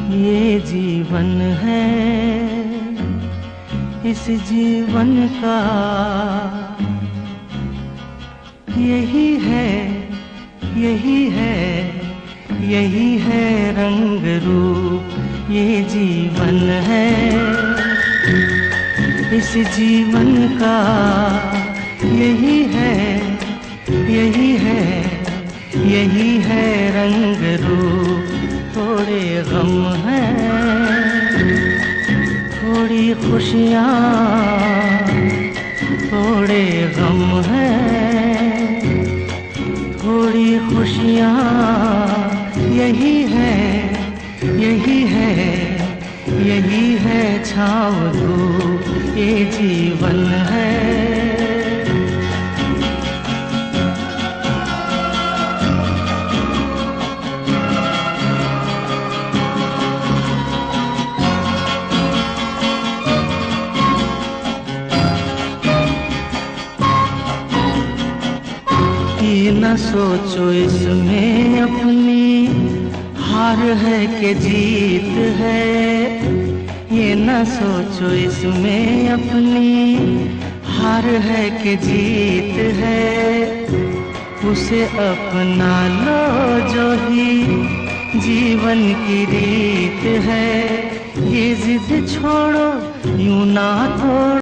ये जीवन है, इस जीवन का यही है, यही है, यही है रंग रूप। ये जीवन है, इस जीवन का यही है, यही है, यही है रंग रूप। थोड़े गम हैं, थोड़ी खुशियाँ, थोड़े गम हैं, थोड़ी खुशियाँ। यही है, यही है, यही है छाँव धूप। ये जीवन है। ये न सोचो इसमें अपनी हार है कि जीत है। ये न सोचो इसमें अपनी हार है कि जीत है। उसे अपना लो जो ही जीवन की रीत है। ये जिद छोड़ो, यूं ना तोड़ो।